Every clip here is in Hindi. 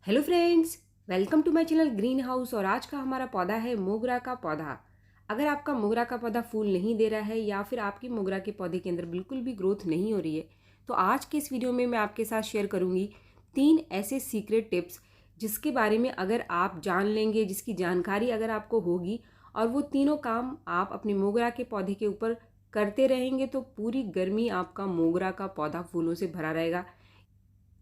Hello friends, welcome to my channel Green House. और आज का हमारा पौधा है मोगरा का पौधा। अगर आपका मोगरा का पौधा फूल नहीं दे रहा है या फिर आपकी मोगरा के पौधे के अंदर बिल्कुल भी ग्रोथ नहीं हो रही है, तो आज के इस वीडियो में मैं आपके साथ शेयर करूंगी 3 ऐसे सीक्रेट टिप्स जिसके बारे में अगर आप जान लेंगे, जिसकी जानकारी अगर आपको होगी और वो तीनों काम आप अपने मोगरा के पौधे के ऊपर करते रहेंगे, तो पूरी गर्मी आपका मोगरा का पौधा फूलों से भरा रहेगा।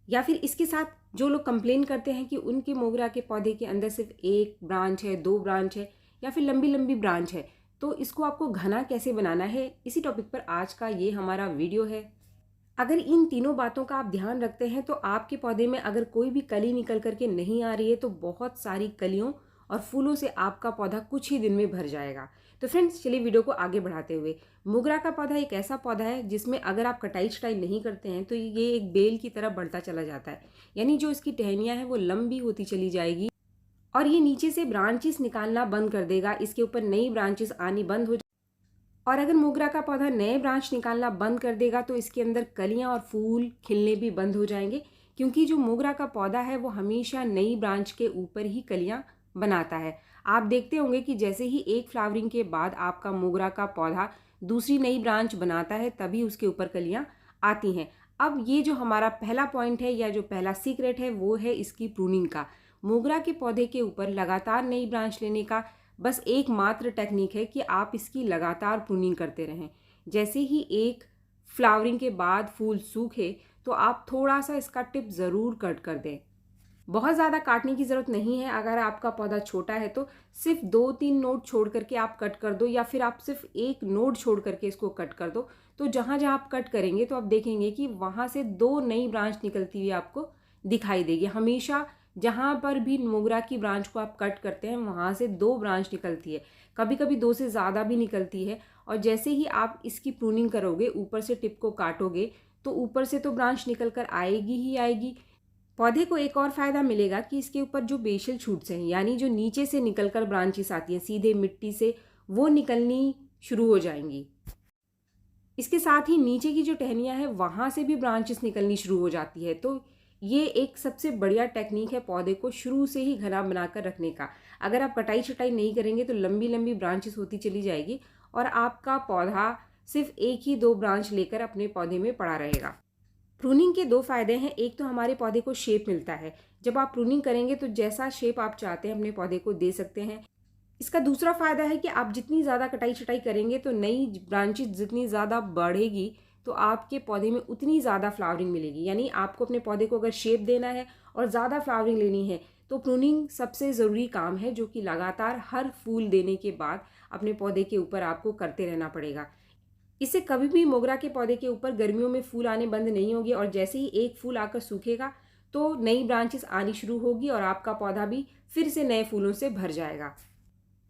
या फिर इसके साथ जो लोग कंप्लेन करते हैं कि उनके मोगरा के पौधे के अंदर सिर्फ एक ब्रांच है, 2 ब्रांच है या फिर लंबी लंबी ब्रांच है, तो इसको आपको घना कैसे बनाना है, इसी टॉपिक पर आज का ये हमारा वीडियो है। अगर इन तीनों बातों का आप ध्यान रखते हैं तो आपके पौधे में अगर कोई भी कली निकल करके नहीं आ रही है, तो बहुत सारी कलियों और फूलों से आपका पौधा कुछ ही दिन में भर जाएगा। तो फ्रेंड्स, चलिए वीडियो को आगे बढ़ाते हुए, मोगरा का पौधा एक ऐसा पौधा है जिसमें अगर आप कटाई छटाई नहीं करते हैं तो ये एक बेल की तरह बढ़ता चला जाता है। यानी जो इसकी टहनियाँ हैं वो लंबी होती चली जाएगी और ये नीचे से ब्रांचेस निकालना बंद कर देगा, इसके ऊपर नई ब्रांचेस आनी बंद हो। और अगर मोगरा का पौधा नए ब्रांच निकालना बंद कर देगा तो इसके अंदर कलियां और फूल खिलने भी बंद हो जाएंगे, क्योंकि जो मोगरा का पौधा है वो हमेशा नई ब्रांच के ऊपर ही कलियां बनाता है। आप देखते होंगे कि जैसे ही एक फ्लावरिंग के बाद आपका मोगरा का पौधा दूसरी नई ब्रांच बनाता है, तभी उसके ऊपर कलियां आती हैं। अब ये जो हमारा पहला पॉइंट है या जो पहला सीक्रेट है वो है इसकी प्रूनिंग का। मोगरा के पौधे के ऊपर लगातार नई ब्रांच लेने का बस एकमात्र टेक्निक है कि आप इसकी लगातार प्रूनिंग करते रहें। जैसे ही एक फ्लावरिंग के बाद फूल सूखे तो आप थोड़ा सा इसका टिप ज़रूर कट कर दें। बहुत ज़्यादा काटने की ज़रूरत नहीं है। अगर आपका पौधा छोटा है तो सिर्फ 2-3 नोड छोड़ करके आप कट कर दो, या फिर आप सिर्फ एक नोड छोड़ करके इसको कट कर दो। तो जहाँ जहाँ आप कट करेंगे तो आप देखेंगे कि वहाँ से 2 नई ब्रांच निकलती हुई आपको दिखाई देगी। हमेशा जहाँ पर भी मोगरा की ब्रांच को आप कट करते हैं वहाँ से 2 ब्रांच निकलती है, कभी कभी 2 से ज़्यादा भी निकलती है। और जैसे ही आप इसकी प्रूनिंग करोगे, ऊपर से टिप को काटोगे, तो ऊपर से तो ब्रांच निकल कर आएगी ही आएगी। पौधे को एक और फायदा मिलेगा कि इसके ऊपर जो बेसल शूट्स हैं, यानी जो नीचे से निकलकर ब्रांचेस आती हैं सीधे मिट्टी से, वो निकलनी शुरू हो जाएंगी। इसके साथ ही नीचे की जो टहनियाँ हैं वहाँ से भी ब्रांचेस निकलनी शुरू हो जाती है। तो ये एक सबसे बढ़िया टेक्निक है पौधे को शुरू से ही घना बनाकर रखने का। अगर आप कटाई छटाई नहीं करेंगे तो लंबी लंबी ब्रांचेस होती चली जाएगी और आपका पौधा सिर्फ एक ही 2 ब्रांच लेकर अपने पौधे में पड़ा रहेगा। प्रूनिंग के 2 फायदे हैं। एक तो हमारे पौधे को शेप मिलता है। जब आप प्रूनिंग करेंगे तो जैसा शेप आप चाहते हैं अपने पौधे को दे सकते हैं। इसका दूसरा फायदा है कि आप जितनी ज़्यादा कटाई छटाई करेंगे तो नई ब्रांचेस जितनी ज़्यादा बढ़ेगी तो आपके पौधे में उतनी ज़्यादा फ्लावरिंग मिलेगी। यानी आपको अपने पौधे को अगर शेप देना है और ज़्यादा फ्लावरिंग लेनी है तो प्रूनिंग सबसे ज़रूरी काम है, जो कि लगातार हर फूल देने के बाद अपने पौधे के ऊपर आपको करते रहना पड़ेगा। इससे कभी भी मोगरा के पौधे के ऊपर गर्मियों में फूल आने बंद नहीं होंगे और जैसे ही एक फूल आकर सूखेगा तो नई ब्रांचेस आनी शुरू होगी और आपका पौधा भी फिर से नए फूलों से भर जाएगा।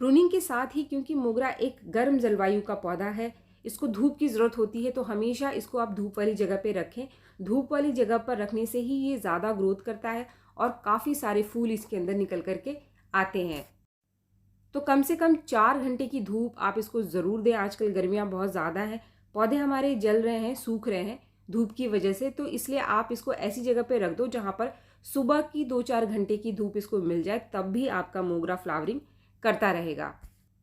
प्रूनिंग के साथ ही, क्योंकि मोगरा एक गर्म जलवायु का पौधा है, इसको धूप की ज़रूरत होती है, तो हमेशा इसको आप धूप वाली जगह पे रखें। धूप वाली जगह पर रखने से ही ये ज़्यादा ग्रोथ करता है और काफ़ी सारे फूल इसके अंदर निकल करके आते हैं। तो कम से कम 4 घंटे की धूप आप इसको ज़रूर दें। आजकल गर्मियाँ बहुत ज़्यादा हैं, पौधे हमारे जल रहे हैं, सूख रहे हैं धूप की वजह से, तो इसलिए आप इसको ऐसी जगह पे रख दो जहाँ पर सुबह की 2-4 घंटे की धूप इसको मिल जाए, तब भी आपका मोगरा फ्लावरिंग करता रहेगा।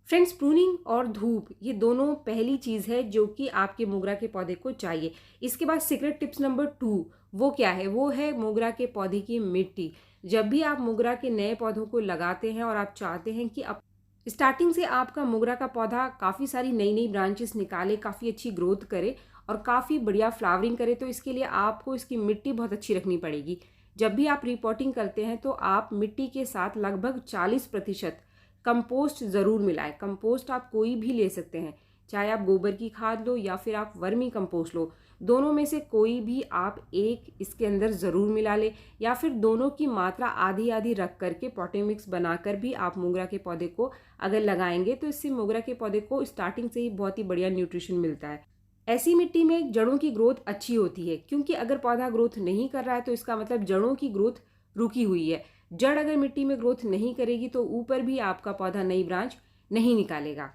फ्रेंड्स, प्रूनिंग और धूप ये दोनों पहली चीज़ है जो कि आपके मोगरा के पौधे को चाहिए। इसके बाद सीक्रेट टिप्स नंबर 2 वो क्या है? वो है मोगरा के पौधे की मिट्टी। जब भी आप मोगरा के नए पौधों को लगाते हैं और आप चाहते हैं कि अब स्टार्टिंग से आपका मोगरा का पौधा काफ़ी सारी नई नई ब्रांचेस निकाले, काफ़ी अच्छी ग्रोथ करे और काफ़ी बढ़िया फ्लावरिंग करे, तो इसके लिए आपको इसकी मिट्टी बहुत अच्छी रखनी पड़ेगी। जब भी आप रिपोर्टिंग करते हैं तो आप मिट्टी के साथ लगभग 40% कंपोस्ट ज़रूर मिलाएं। कंपोस्ट आप कोई भी ले सकते हैं, चाहे आप गोबर की खाद लो या फिर आप वर्मी कंपोस्ट लो, दोनों में से कोई भी आप एक इसके अंदर ज़रूर मिला ले, या फिर दोनों की मात्रा आधी आधी रख करके पॉटिंग मिक्स बनाकर भी आप मोगरा के पौधे को अगर लगाएंगे तो इससे मोगरा के पौधे को स्टार्टिंग से ही बहुत ही बढ़िया न्यूट्रिशन मिलता है। ऐसी मिट्टी में जड़ों की ग्रोथ अच्छी होती है, क्योंकि अगर पौधा ग्रोथ नहीं कर रहा है तो इसका मतलब जड़ों की ग्रोथ रुकी हुई है। जड़ अगर मिट्टी में ग्रोथ नहीं करेगी तो ऊपर भी आपका पौधा नई ब्रांच नहीं निकालेगा।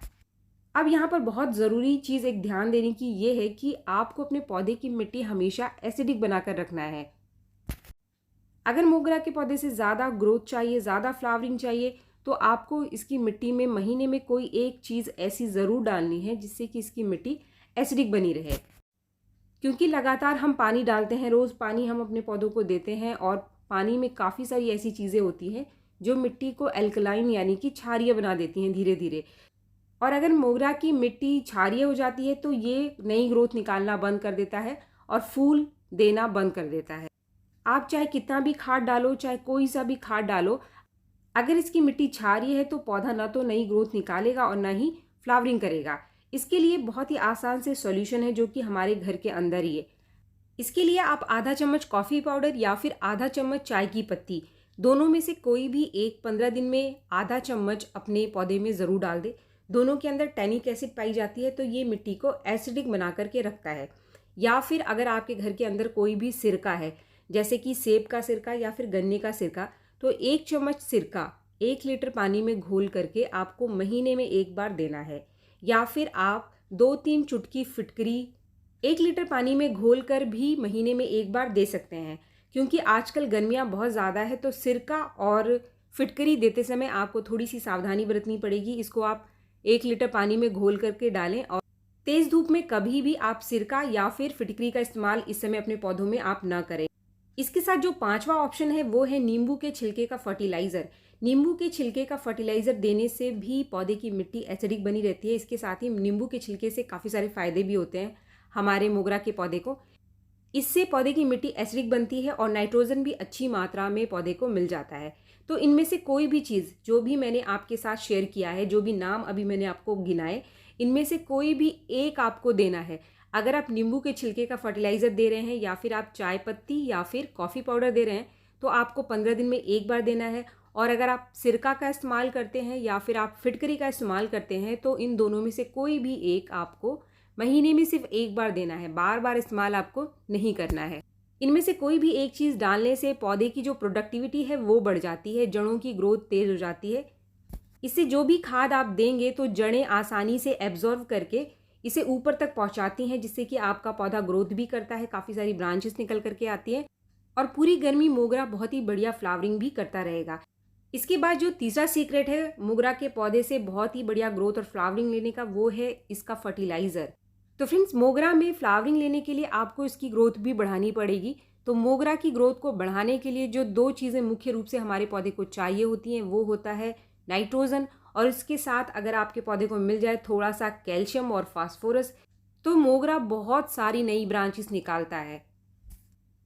अब यहाँ पर बहुत ज़रूरी चीज़ एक ध्यान देने की ये है कि आपको अपने पौधे की मिट्टी हमेशा एसिडिक बनाकर रखना है। अगर मोगरा के पौधे से ज़्यादा ग्रोथ चाहिए, ज़्यादा फ्लावरिंग चाहिए, तो आपको इसकी मिट्टी में महीने में कोई एक चीज़ ऐसी ज़रूर डालनी है जिससे कि इसकी मिट्टी एसिडिक बनी रहे। क्योंकि लगातार हम पानी डालते हैं, रोज़ पानी हम अपने पौधों को देते हैं और पानी में काफ़ी सारी ऐसी चीज़ें होती हैं जो मिट्टी को एल्कलाइन यानी कि क्षारीय बना देती हैं धीरे धीरे। और अगर मोगरा की मिट्टी क्षारीय हो जाती है तो ये नई ग्रोथ निकालना बंद कर देता है और फूल देना बंद कर देता है। आप चाहे कितना भी खाद डालो, चाहे कोई सा भी खाद डालो, अगर इसकी मिट्टी क्षारीय है तो पौधा ना तो नई ग्रोथ निकालेगा और ना ही फ्लावरिंग करेगा। इसके लिए बहुत ही आसान से सॉल्यूशन है जो कि हमारे घर के अंदर ही है। इसके लिए आप आधा चम्मच कॉफ़ी पाउडर या फिर आधा चम्मच चाय की पत्ती, दोनों में से कोई भी एक 15 दिन में आधा चम्मच अपने पौधे में ज़रूर डाल दे। दोनों के अंदर टैनिक एसिड पाई जाती है तो ये मिट्टी को एसिडिक बना करके रखता है। या फिर अगर आपके घर के अंदर कोई भी सिरका है, जैसे कि सेब का सिरका या फिर गन्ने का सिरका, तो 1 चम्मच सिरका 1 लीटर पानी में घोल करके आपको महीने में एक बार देना है। या फिर आप 2-3 चुटकी फिटकरी 1 लीटर पानी में घोल कर भी महीने में एक बार दे सकते हैं। क्योंकि आजकल गर्मियाँ बहुत ज़्यादा है तो सिरका और फिटकरी देते समय आपको थोड़ी सी सावधानी बरतनी पड़ेगी। इसको आप 1 लीटर पानी में घोल करके डालें और तेज़ धूप में कभी भी आप सिरका या फिर फिटकरी का इस्तेमाल इस समय अपने पौधों में आप ना करें। इसके साथ जो 5वां ऑप्शन है वो है नींबू के छिलके का फर्टिलाइज़र। नींबू के छिलके का फर्टिलाइज़र देने से भी पौधे की मिट्टी एसिडिक बनी रहती है। इसके साथ ही नींबू के छिलके से काफ़ी सारे फ़ायदे भी होते हैं हमारे मोगरा के पौधे को। इससे पौधे की मिट्टी एसिडिक बनती है और नाइट्रोजन भी अच्छी मात्रा में पौधे को मिल जाता है। तो इनमें से कोई भी चीज़ जो भी मैंने आपके साथ शेयर किया है, जो भी नाम अभी मैंने आपको गिनाए, इनमें से कोई भी एक आपको देना है। अगर आप नींबू के छिलके का फर्टिलाइज़र दे रहे हैं या फिर आप चाय पत्ती या फिर कॉफ़ी पाउडर दे रहे हैं तो आपको 15 दिन में एक बार देना है। और अगर आप सिरका का इस्तेमाल करते हैं या फिर आप फिटकरी का इस्तेमाल करते हैं तो इन दोनों में से कोई भी एक आपको महीने में सिर्फ एक बार देना है, बार बार इस्तेमाल आपको नहीं करना है। इनमें से कोई भी एक चीज़ डालने से पौधे की जो प्रोडक्टिविटी है वो बढ़ जाती है, जड़ों की ग्रोथ तेज़ हो जाती है। इससे जो भी खाद आप देंगे तो जड़ें आसानी से एब्जॉर्व करके इसे ऊपर तक पहुंचाती हैं, जिससे कि आपका पौधा ग्रोथ भी करता है, काफ़ी सारी ब्रांचेस निकल करके आती हैं और पूरी गर्मी मोगरा बहुत ही बढ़िया फ्लावरिंग भी करता रहेगा। इसके बाद जो तीसरा सीक्रेट है मोगरा के पौधे से बहुत ही बढ़िया ग्रोथ और फ्लावरिंग लेने का, वो है इसका फर्टिलाइज़र। तो फ्रेंड्स, मोगरा में फ्लावरिंग लेने के लिए आपको इसकी ग्रोथ भी बढ़ानी पड़ेगी। तो मोगरा की ग्रोथ को बढ़ाने के लिए जो 2 चीज़ें मुख्य रूप से हमारे पौधे को चाहिए होती हैं वो होता है नाइट्रोजन, और इसके साथ अगर आपके पौधे को मिल जाए थोड़ा सा कैल्शियम और फास्फोरस, तो मोगरा बहुत सारी नई ब्रांचेस निकालता है।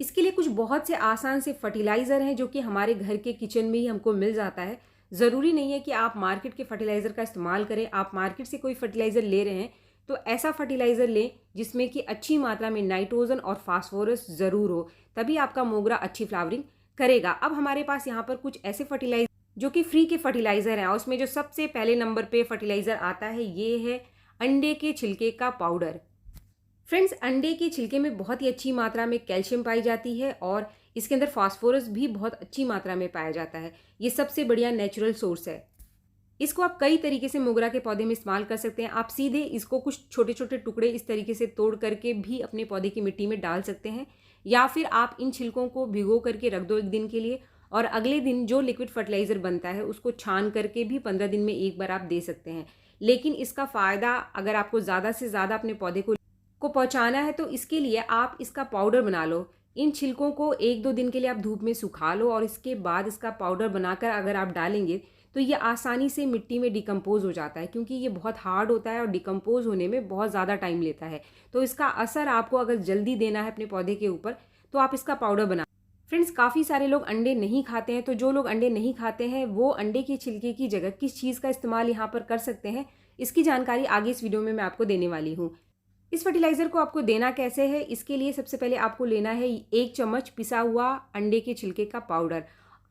इसके लिए कुछ बहुत से आसान से फर्टिलाइज़र हैं जो कि हमारे घर के किचन में ही हमको मिल जाता है। ज़रूरी नहीं है कि आप मार्केट के फर्टिलाइज़र का इस्तेमाल करें। आप मार्केट से कोई फर्टिलाइज़र ले रहे हैं तो ऐसा फर्टिलाइज़र लें जिसमें कि अच्छी मात्रा में नाइट्रोजन और फास्फोरस ज़रूर हो, तभी आपका मोगरा अच्छी फ्लावरिंग करेगा। अब हमारे पास यहाँ पर कुछ ऐसे फर्टिलाइज़र जो कि फ्री के फर्टिलाइज़र हैं और उसमें जो सबसे पहले नंबर पे फर्टिलाइज़र आता है ये है अंडे के छिलके का पाउडर। फ्रेंड्स, अंडे के छिलके में बहुत ही अच्छी मात्रा में कैल्शियम पाई जाती है और इसके अंदर फास्फोरस भी बहुत अच्छी मात्रा में पाया जाता है। ये सबसे बढ़िया नेचुरल सोर्स है। इसको आप कई तरीके से मोगरा के पौधे में इस्तेमाल कर सकते हैं। आप सीधे इसको कुछ छोटे छोटे टुकड़े इस तरीके से तोड़ करके भी अपने पौधे की मिट्टी में डाल सकते हैं, या फिर आप इन छिलकों को भिगो करके रख दो एक दिन के लिए और अगले दिन जो लिक्विड फर्टिलाइज़र बनता है उसको छान करके भी 15 दिन में एक बार आप दे सकते हैं। लेकिन इसका फ़ायदा अगर आपको ज़्यादा से ज़्यादा अपने पौधे को पहुँचाना है तो इसके लिए आप इसका पाउडर बना लो। इन छिलकों को 1-2 दिन के लिए आप धूप में सुखा लो और इसके बाद इसका पाउडर बनाकर अगर आप डालेंगे तो ये आसानी से मिट्टी में डिकम्पोज हो जाता है, क्योंकि ये बहुत हार्ड होता है और डिकम्पोज होने में बहुत ज़्यादा टाइम लेता है। तो इसका असर आपको अगर जल्दी देना है अपने पौधे के ऊपर तो आप इसका पाउडर बना। फ्रेंड्स, काफ़ी सारे लोग अंडे नहीं खाते हैं, तो जो लोग अंडे नहीं खाते हैं वो अंडे के छिलके की जगह किस चीज़ का इस्तेमाल यहाँ पर कर सकते हैं, इसकी जानकारी आगे इस वीडियो में मैं आपको देने वाली हूँ। इस फर्टिलाइज़र को आपको देना कैसे है, इसके लिए सबसे पहले आपको लेना है 1 चम्मच पिसा हुआ अंडे के छिलके का पाउडर।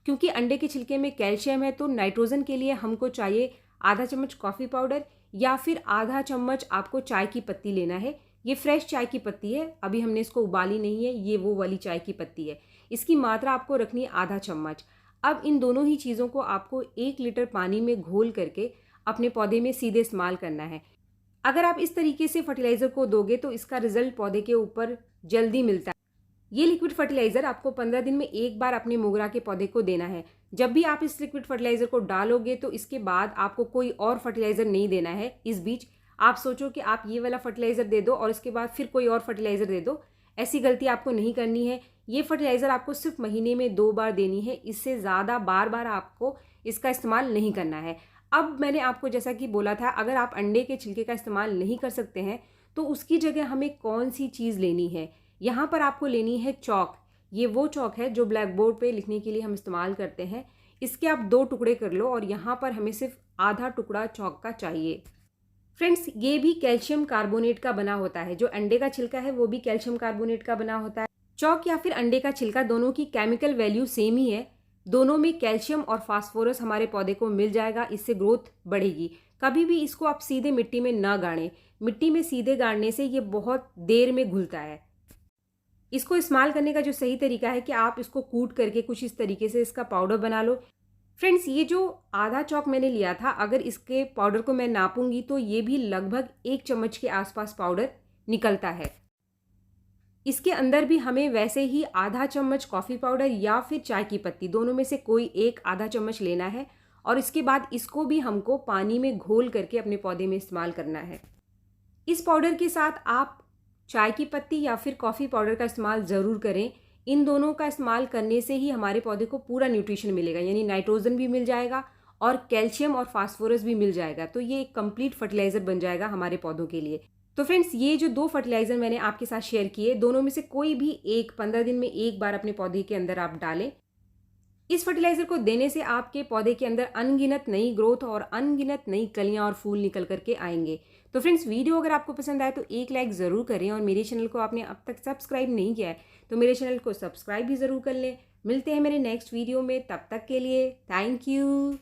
क्योंकि अंडे के छिलके में कैल्शियम है तो नाइट्रोजन के लिए हमको चाहिए आधा चम्मच कॉफ़ी पाउडर या फिर आधा चम्मच आपको चाय की पत्ती लेना है। ये फ्रेश चाय की पत्ती है, अभी हमने इसको उबाली नहीं है, ये वो वाली चाय की पत्ती है। इसकी मात्रा आपको रखनी है आधा चम्मच। अब इन दोनों ही चीज़ों को आपको 1 लीटर पानी में घोल करके अपने पौधे में सीधे इस्तेमाल करना है। अगर आप इस तरीके से फर्टिलाइज़र को दोगे तो इसका रिजल्ट पौधे के ऊपर जल्दी मिलता है। ये लिक्विड फर्टिलाइज़र आपको 15 दिन में एक बार अपने मोगरा के पौधे को देना है। जब भी आप इस लिक्विड फर्टिलाइज़र को डालोगे तो इसके बाद आपको कोई और फर्टिलाइज़र नहीं देना है। इस बीच आप सोचो कि आप ये वाला फर्टिलाइज़र दे दो और इसके बाद फिर कोई और फर्टिलाइज़र दे दो, ऐसी गलती आपको नहीं करनी है। ये फर्टिलाइज़र आपको सिर्फ महीने में 2 बार देनी है, इससे ज़्यादा बार बार आपको इसका इस्तेमाल नहीं करना है। अब मैंने आपको जैसा कि बोला था, अगर आप अंडे के छिलके का इस्तेमाल नहीं कर सकते हैं तो उसकी जगह हमें कौन सी चीज़ लेनी है। यहाँ पर आपको लेनी है चॉक। ये वो चॉक है जो ब्लैक बोर्ड पे लिखने के लिए हम इस्तेमाल करते हैं। इसके आप 2 टुकड़े कर लो और यहाँ पर हमें सिर्फ आधा टुकड़ा चॉक का चाहिए। फ्रेंड्स, ये भी कैल्शियम कार्बोनेट का बना होता है। जो अंडे का छिलका है वो भी कैल्शियम कार्बोनेट का बना होता है। चॉक या फिर अंडे का छिलका, दोनों की केमिकल वैल्यू सेम ही है। दोनों में कैल्शियम और फास्फोरस हमारे पौधे को मिल जाएगा, इससे ग्रोथ बढ़ेगी। कभी भी इसको आप सीधे मिट्टी में ना गाड़ें। मिट्टी में सीधे गाड़ने से ये बहुत देर में घुलता है। इसको इस्तेमाल करने का जो सही तरीका है कि आप इसको कूट करके कुछ इस तरीके से इसका पाउडर बना लो। फ्रेंड्स, ये जो आधा चॉक मैंने लिया था, अगर इसके पाउडर को मैं नापूंगी तो ये भी लगभग 1 चम्मच के आसपास पाउडर निकलता है। इसके अंदर भी हमें वैसे ही आधा चम्मच कॉफ़ी पाउडर या फिर चाय की पत्ती, दोनों में से कोई एक आधा चम्मच लेना है और इसके बाद इसको भी हमको पानी में घोल करके अपने पौधे में इस्तेमाल करना है। इस पाउडर के साथ आप चाय की पत्ती या फिर कॉफ़ी पाउडर का इस्तेमाल ज़रूर करें। इन दोनों का इस्तेमाल करने से ही हमारे पौधे को पूरा न्यूट्रिशन मिलेगा, यानी नाइट्रोजन भी मिल जाएगा और कैल्शियम और फास्फोरस भी मिल जाएगा। तो ये एक कंप्लीट फर्टिलाइज़र बन जाएगा हमारे पौधों के लिए। तो फ्रेंड्स, ये जो 2 फर्टिलाइज़र मैंने आपके साथ शेयर किए, दोनों में से कोई भी एक 15 दिन में एक बार अपने पौधे के अंदर आप डालें। इस फर्टिलाइज़र को देने से आपके पौधे के अंदर अनगिनत नई ग्रोथ और अनगिनत नई कलियां और फूल निकल करके आएंगे। तो फ्रेंड्स, वीडियो अगर आपको पसंद आए तो एक लाइक ज़रूर करें और मेरे चैनल को आपने अब तक सब्सक्राइब नहीं किया है तो मेरे चैनल को सब्सक्राइब भी ज़रूर कर लें। मिलते हैं मेरे नेक्स्ट वीडियो में, तब तक के लिए थैंक यू।